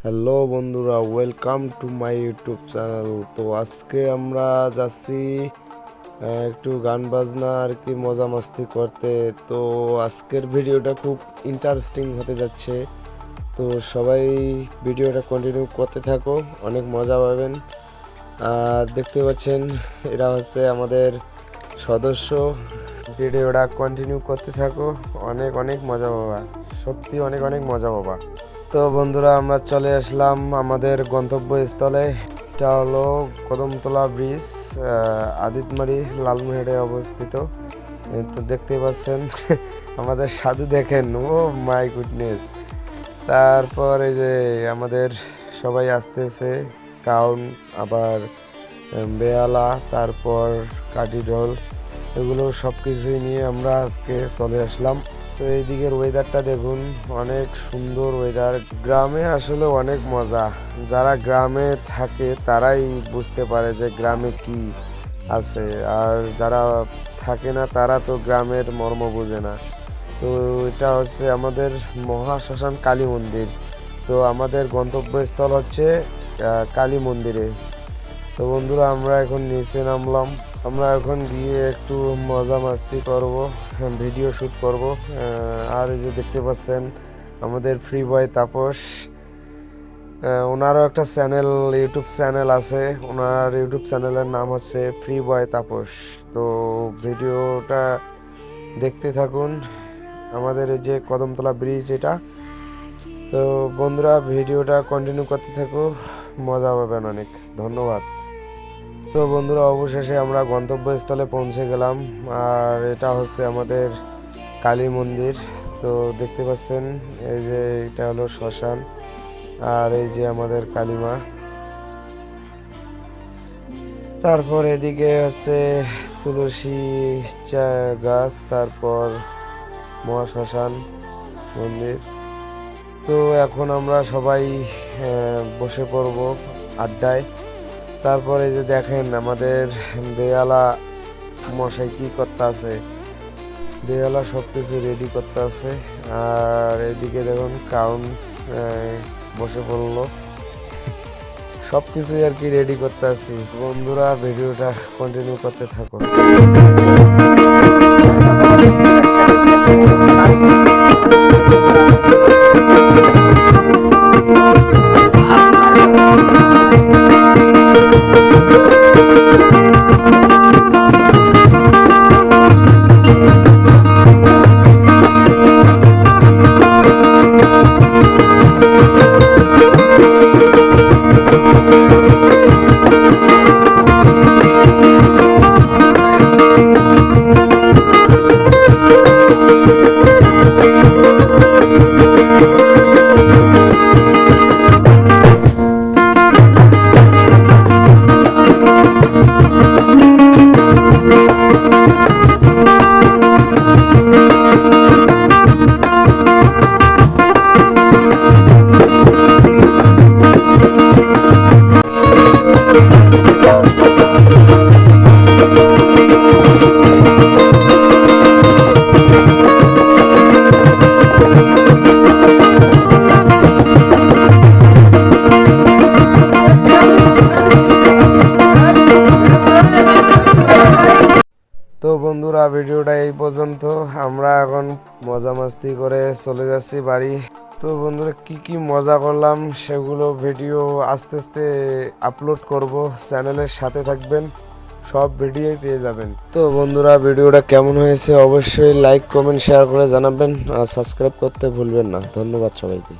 Hello বন্ধুরা, welcome to my YouTube channel. তো আজকে আমরা যাচ্ছি একটু গান বাজনা আর কি মজা মাস্তি করতে। তো আজকের ভিডিওটা খুব ইন্টারেস্টিং হতে যাচ্ছে। তো সবাই ভিডিওটা কন্টিনিউ করতে থাকো, অনেক মজা পাবেন। আর দেখতে পাচ্ছেন এরা হচ্ছে আমাদের সদস্য। ভিডিওটা কন্টিনিউ করতে থাকো, অনেক অনেক মজা পাবা, সত্যি অনেক অনেক মজা পাবা। তো বন্ধুরা, আমরা চলে আসলাম আমাদের গন্তব্যস্থলে। এটা হলো কদমতলা ব্রিজ, আদিতমারি লালমোহরে অবস্থিত। তো দেখতে পাচ্ছেন আমাদের সাধু, দেখেন, ও মাই গুডনেস। তারপর এই যে আমাদের সবাই আসতেছে, কাউন, আবার বেয়ালা, তারপর কাঠি ঢোল, এগুলো সব কিছুই নিয়ে আমরা আজকে চলে আসলাম। তো এই দিকের ওয়েদারটা দেখুন, অনেক সুন্দর ওয়েদার। গ্রামে আসলে অনেক মজা। যারা গ্রামে থাকে তারাই বুঝতে পারে যে গ্রামে কি আছে, আর যারা থাকে না তারা তো গ্রামের মর্ম বোঝে না। তো এটা হচ্ছে আমাদের মহাশ্মশান কালী মন্দির। তো আমাদের গন্তব্যস্থল হচ্ছে কালী মন্দিরে। তো বন্ধুরা, আমরা এখন নিচে নামলাম। আমরা এখন গিয়ে একটু মজা মাস্তি করব, ভিডিও শ্যুট করব। আর এই যে দেখতে পাচ্ছেন আমাদের ফ্রি বয় তাপস, ওনারও একটা চ্যানেল, ইউটিউব চ্যানেল আছে। ওনার ইউটিউব চ্যানেলের নাম হচ্ছে ফ্রি বয় তাপস। তো ভিডিওটা দেখতে থাকুন। আমাদের এই যে কদমতলা ব্রিজ এটা। তো বন্ধুরা, ভিডিওটা কন্টিনিউ করতে থাকো, মজা পাবেন অনেক। ধন্যবাদ। তো বন্ধুরা, অবশেষে আমরা গন্তব্যস্থলে পৌঁছে গেলাম। আর এটা হচ্ছে আমাদের কালী মন্দির। তো দেখতে পাচ্ছেন এই যে এটা হলো শ্মশান, আর এই যে আমাদের কালীমা। তারপর এদিকে হচ্ছে তুলসী গাছ, তারপর মহাশ্মশান মন্দির। তো এখন আমরা সবাই বসে পড়ব আড্ডায়। তারপরে যে দেখেন আমাদের বেয়ালা মশাই কি করতে আছে, বেয়ালা সব কিছু রেডি করতে আছে। আর এদিকে দেখুন কাউন বসে পড়লো, সব কিছুই আর কি রেডি করতে আছি। বন্ধুরা, ভিডিওটা কন্টিনিউ করতে থাকো। তো বন্ধুরা, ভিডিওটা এই পর্যন্ত। আমরা এখন মজা মাস্তি করে চলে যাচ্ছি বাড়ি। তো বন্ধুরা, কি কি মজা করলাম সেগুলো ভিডিও আস্তে আস্তে আপলোড করব, চ্যানেলের সাথে থাকবেন, সব ভিডিওই পেয়ে যাবেন। তো বন্ধুরা, ভিডিওটা কেমন হয়েছে অবশ্যই লাইক, কমেন্ট, শেয়ার করে জানাবেন, আর সাবস্ক্রাইব করতে ভুলবেন না। ধন্যবাদ সবাইকে।